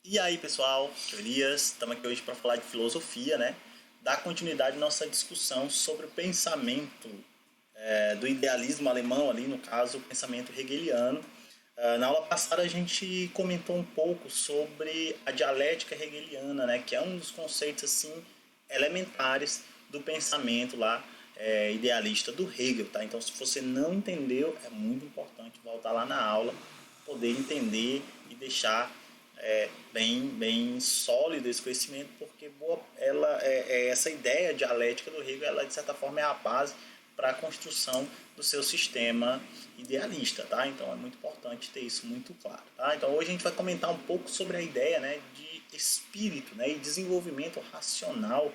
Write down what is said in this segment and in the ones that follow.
E aí, pessoal, aqui é o Elias, estamos aqui hoje para falar de filosofia, né? Dar continuidade à nossa discussão sobre o pensamento do idealismo alemão, ali no caso, o pensamento hegeliano. Na aula passada a gente comentou um pouco sobre a dialética hegeliana, né? Que é um dos conceitos assim elementares do pensamento lá idealista do Hegel, tá? Então, se você não entendeu, é muito importante voltar lá na aula, poder entender e deixar bem sólido esse conhecimento, porque essa ideia dialética do Hegel, ela de certa forma é a base para a construção do seu sistema idealista, tá? Então é muito importante ter isso muito claro, tá? Então hoje a gente vai comentar um pouco sobre a ideia, né, de espírito, né, e desenvolvimento racional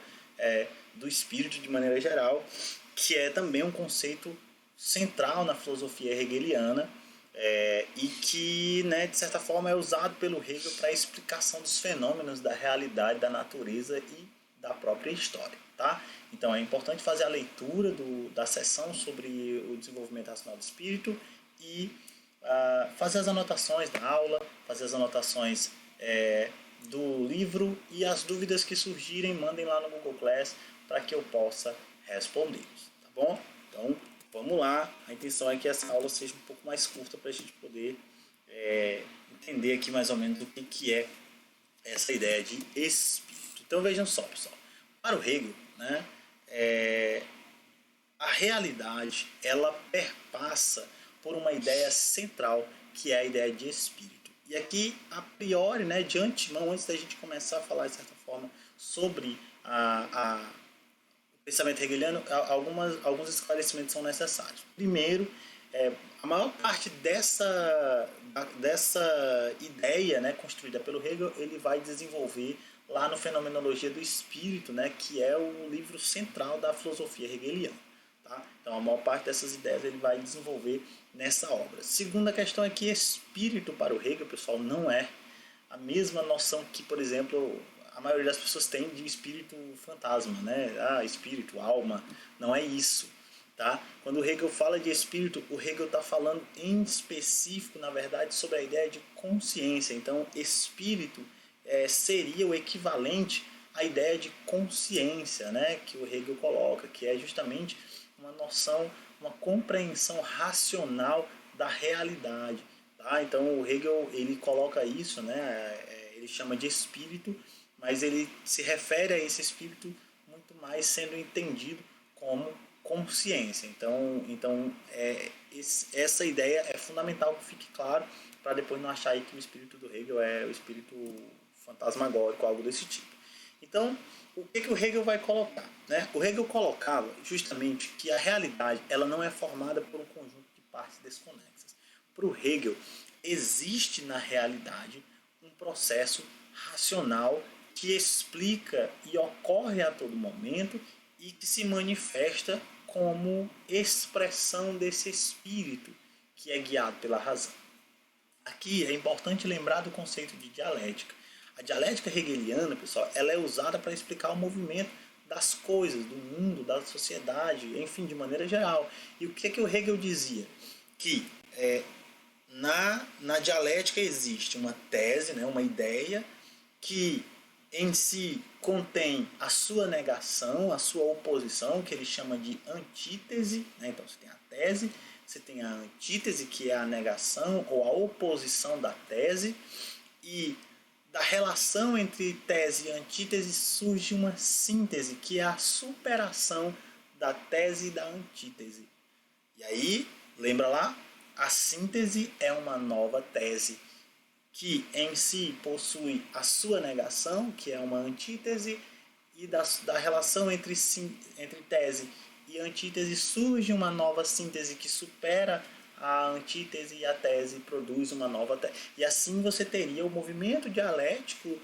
do espírito de maneira geral, que é também um conceito central na filosofia hegeliana, e que, né, de certa forma, é usado pelo Hegel para a explicação dos fenômenos da realidade, da natureza e da própria história. Tá? Então é importante fazer a leitura da sessão sobre o desenvolvimento racional do espírito e fazer as anotações da aula, fazer as anotações do livro, e as dúvidas que surgirem, mandem lá no Google Class para que eu possa respondê-los. Tá bom? Então, vamos lá, a intenção é que essa aula seja um pouco mais curta para a gente poder entender aqui mais ou menos o que é essa ideia de espírito. Então vejam só, pessoal, para o Hegel, né, a realidade ela perpassa por uma ideia central, que é a ideia de espírito. E aqui, a priori, né, de antemão, antes da gente começar a falar de certa forma sobre pensamento hegeliano, alguns esclarecimentos são necessários. Primeiro, a maior parte dessa ideia, né, construída pelo Hegel, ele vai desenvolver lá no Fenomenologia do Espírito, né, que é o livro central da filosofia hegeliana. Tá? Então, a maior parte dessas ideias ele vai desenvolver nessa obra. Segunda questão é que espírito para o Hegel, pessoal, não é a mesma noção que, por exemplo, a maioria das pessoas tem de espírito fantasma, né? Espírito, alma, não é isso, tá? Quando o Hegel fala de espírito, o Hegel está falando em específico, na verdade, sobre a ideia de consciência. Então, espírito seria o equivalente à ideia de consciência, né? Que o Hegel coloca, que é justamente uma noção, uma compreensão racional da realidade. Tá? Então, o Hegel ele coloca isso, né? Ele chama de espírito, mas ele se refere a esse espírito muito mais sendo entendido como consciência. Então essa ideia é fundamental que fique claro, para depois não achar aí que o espírito do Hegel é o espírito fantasmagórico, algo desse tipo. Então, o que o Hegel vai colocar? Né? O Hegel colocava justamente que a realidade ela não é formada por um conjunto de partes desconexas. Para o Hegel, existe na realidade um processo racional que explica e ocorre a todo momento e que se manifesta como expressão desse espírito que é guiado pela razão. Aqui é importante lembrar do conceito de dialética. A dialética hegeliana, pessoal, ela é usada para explicar o movimento das coisas, do mundo, da sociedade, enfim, de maneira geral. E o que o Hegel dizia? Que na dialética existe uma tese, né, uma ideia, que em si contém a sua negação, a sua oposição, que ele chama de antítese. Né? Então você tem a tese, você tem a antítese, que é a negação ou a oposição da tese, e da relação entre tese e antítese surge uma síntese, que é a superação da tese e da antítese. E aí, lembra lá? A síntese é uma nova tese, que em si possui a sua negação, que é uma antítese, e da relação entre tese e antítese surge uma nova síntese que supera a antítese, e a tese produz uma nova tese. E assim você teria o movimento dialético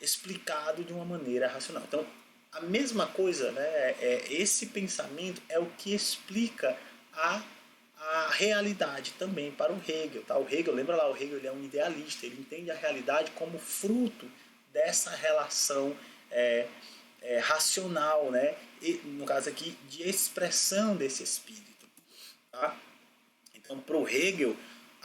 explicado de uma maneira racional. Então, a mesma coisa, né, esse pensamento é o que explica a realidade também para o Hegel. Tá? O Hegel, lembra lá, o Hegel ele é um idealista, ele entende a realidade como fruto dessa relação racional, né? E, no caso aqui, de expressão desse espírito. Tá? Então, para o Hegel,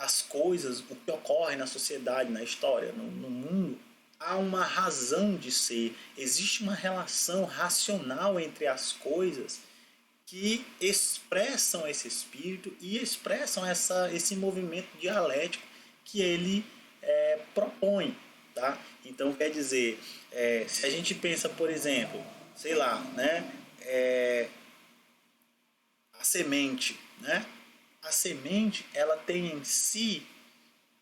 as coisas, o que ocorre na sociedade, na história, no mundo, há uma razão de ser, existe uma relação racional entre as coisas que expressam esse espírito e expressam esse movimento dialético que ele propõe. Tá? Então, quer dizer, se a gente pensa, por exemplo, sei lá, né, a semente, né? A semente, ela tem em si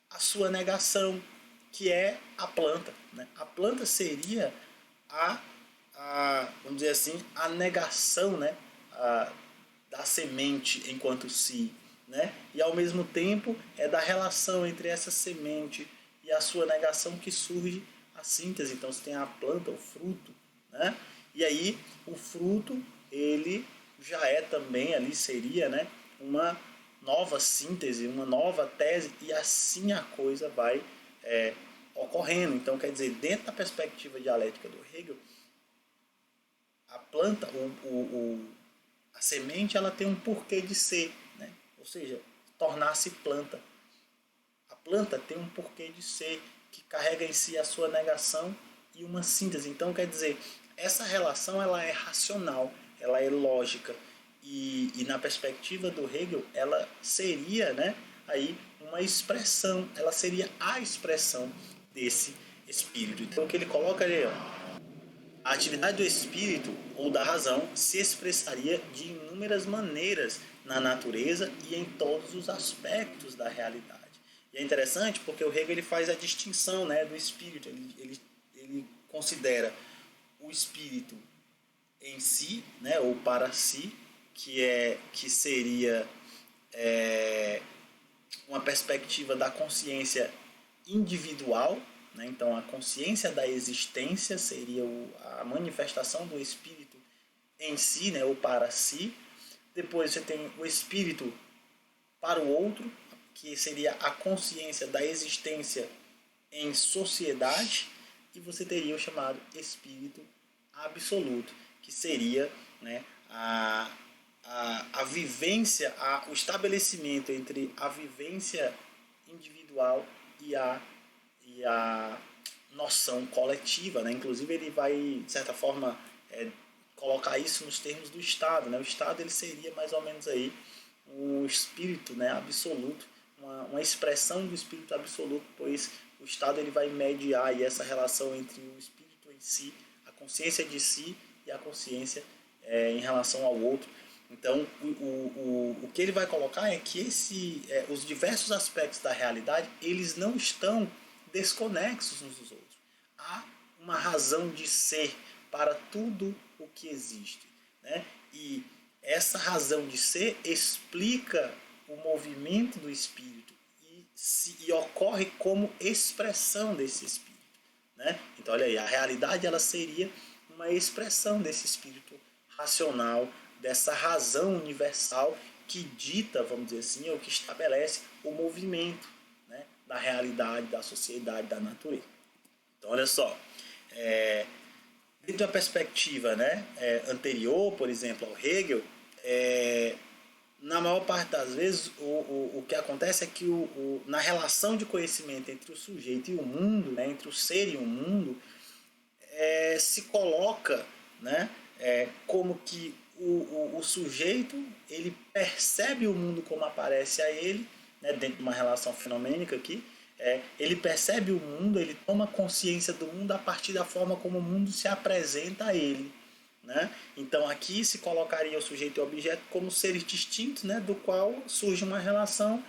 a sua negação, que é a planta, né? A planta seria vamos dizer assim, a negação, né? Da semente enquanto si, né? E ao mesmo tempo é da relação entre essa semente e a sua negação que surge a síntese. Então você tem a planta, o fruto, né? E aí o fruto, ele já é também ali, seria, né, uma nova síntese, uma nova tese, e assim a coisa vai ocorrendo. Então, quer dizer, dentro da perspectiva dialética do Hegel, a planta, a semente, ela tem um porquê de ser, né? Ou seja, tornar-se planta. A planta tem um porquê de ser, que carrega em si a sua negação e uma síntese. Então, quer dizer, essa relação ela é racional, ela é lógica. E na perspectiva do Hegel, ela seria, né, aí uma expressão, ela seria a expressão desse espírito. Então, o que ele coloca ali, a atividade do espírito ou da razão se expressaria de inúmeras maneiras na natureza e em todos os aspectos da realidade. E é interessante porque o Hegel ele faz a distinção, né, do espírito. Ele considera o espírito em si, né, ou para si, que seria uma perspectiva da consciência individual, né? Então a consciência da existência seria a manifestação do espírito em si, né, ou para si. Depois você tem o espírito para o outro, que seria a consciência da existência em sociedade, e você teria o chamado espírito absoluto, que seria, né, a vivência, o estabelecimento entre a vivência individual e a noção coletiva, né? Inclusive ele vai, de certa forma, colocar isso nos termos do Estado, né? O Estado ele seria mais ou menos aí um espírito, né, absoluto, uma expressão do espírito absoluto, pois o Estado ele vai mediar aí essa relação entre o espírito em si, a consciência de si e a consciência em relação ao outro. Então, o que ele vai colocar é que os diversos aspectos da realidade, eles não estão desconexos uns dos outros. Há uma razão de ser para tudo o que existe, né? E essa razão de ser explica o movimento do espírito e ocorre como expressão desse espírito, né? Então, olha aí, a realidade ela seria uma expressão desse espírito racional, dessa razão universal que dita, vamos dizer assim, ou que estabelece o movimento, né, da realidade, da sociedade, da natureza. Então, olha só, dentro da perspectiva, né, anterior, por exemplo, ao Hegel, na maior parte das vezes, o que acontece é que na relação de conhecimento entre o sujeito e o mundo, né, entre o ser e o mundo, se coloca, né, como que o sujeito ele percebe o mundo como aparece a ele, né, dentro de uma relação fenomênica aqui, ele percebe o mundo, ele toma consciência do mundo a partir da forma como o mundo se apresenta a ele, né? Então aqui se colocaria o sujeito e o objeto como seres distintos, né, do qual surge uma relação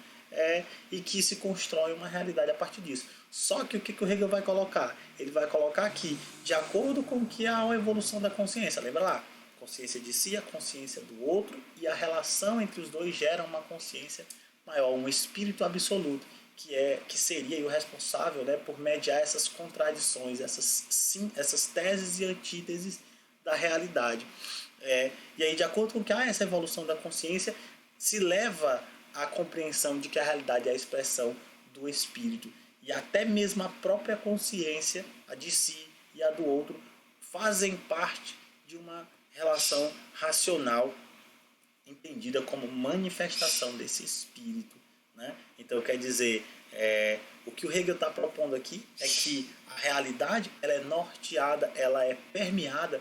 e que se constrói uma realidade a partir disso. Só que o que o Hegel vai colocar? Ele vai colocar aqui, de acordo com que há a evolução da consciência, lembra lá? Consciência de si, a consciência do outro, e a relação entre os dois gera uma consciência maior, um espírito absoluto, que seria o responsável, né, por mediar essas contradições, essas teses e antíteses da realidade. E aí, de acordo com que há essa evolução da consciência, se leva à compreensão de que a realidade é a expressão do espírito. E até mesmo a própria consciência, a de si e a do outro, fazem parte de uma relação racional entendida como manifestação desse espírito, né? Então, quer dizer, o que o Hegel está propondo aqui é que a realidade ela é norteada, ela é permeada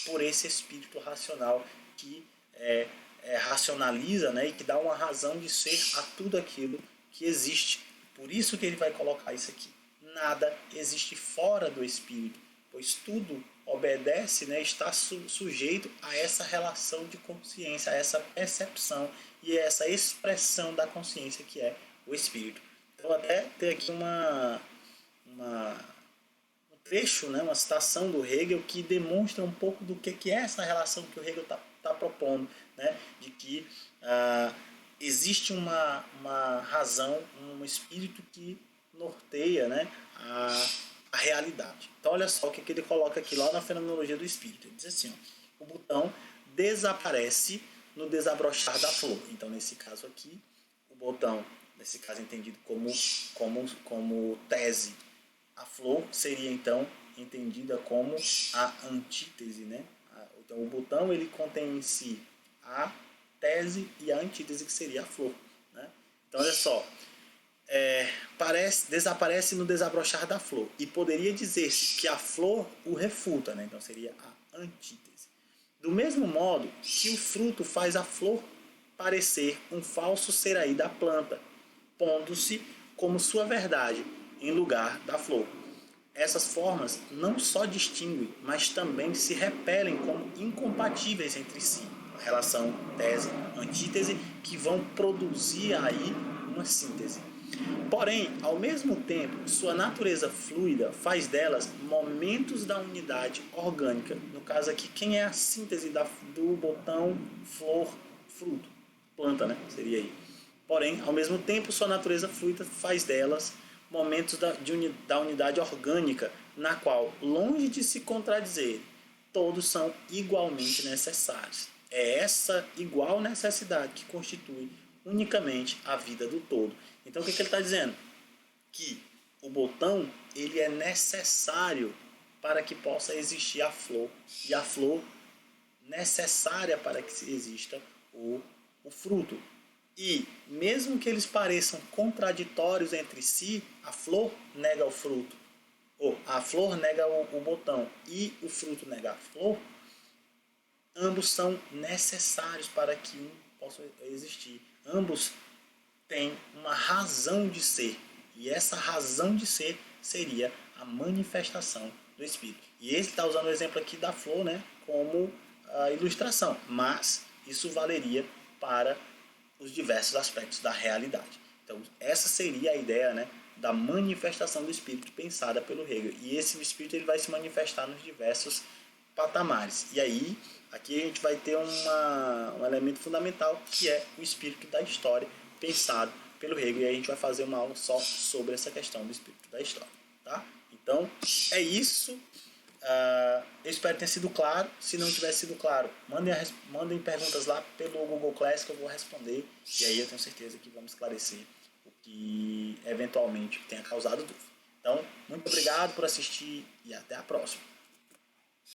por esse espírito racional que racionaliza, né, e que dá uma razão de ser a tudo aquilo que existe. Por isso que ele vai colocar isso aqui. Nada existe fora do espírito, pois tudo obedece, né, está sujeito a essa relação de consciência, a essa percepção e a essa expressão da consciência que é o espírito. Então até tem aqui um trecho, né, uma citação do Hegel que demonstra um pouco do que é essa relação que o Hegel está propondo, né, de que existe uma razão, um espírito que norteia, né, a realidade. Então olha só o que ele coloca aqui lá na Fenomenologia do Espírito. Ele diz assim, ó, o botão desaparece no desabrochar da flor. Então nesse caso aqui, o botão, nesse caso entendido como tese, a flor seria então entendida como a antítese, né? Então o botão ele contém em si a tese e a antítese que seria a flor, né? Então olha só, desaparece no desabrochar da flor e poderia dizer-se que a flor o refuta, né? Então seria a antítese. Do mesmo modo que o fruto faz a flor parecer um falso seraí da planta, pondo-se como sua verdade em lugar da flor. Essas formas não só distinguem, mas também se repelem como incompatíveis entre si. A relação tese-antítese que vão produzir aí uma síntese. Porém, ao mesmo tempo, sua natureza fluida faz delas momentos da unidade orgânica. No caso aqui, quem é a síntese do botão, flor, fruto? Planta, né? Seria aí. Porém, ao mesmo tempo, sua natureza fluida faz delas momentos da unidade orgânica, na qual, longe de se contradizer, todos são igualmente necessários. É essa igual necessidade que constitui unicamente a vida do todo. Então, o que ele está dizendo? Que o botão ele é necessário para que possa existir a flor, e a flor necessária para que exista o fruto. E, mesmo que eles pareçam contraditórios entre si, a flor nega o fruto, ou a flor nega o botão e o fruto nega a flor, ambos são necessários para que um possa existir. Ambos têm uma razão de ser, e essa razão de ser seria a manifestação do Espírito. E ele está usando o exemplo aqui da flor, né, como a ilustração, mas isso valeria para os diversos aspectos da realidade. Então, essa seria a ideia, né, da manifestação do Espírito pensada pelo Hegel. E esse Espírito ele vai se manifestar nos diversos patamares. E aí, aqui a gente vai ter um elemento fundamental, que é o Espírito da história, pensado pelo Hegel. E aí a gente vai fazer uma aula só sobre essa questão do Espírito da história. Tá? Então, é isso. Eu espero que tenha sido claro. Se não tiver sido claro, mandem perguntas lá pelo Google Class que eu vou responder. E aí eu tenho certeza que vamos esclarecer o que eventualmente tenha causado dúvida. Então, muito obrigado por assistir e até a próxima.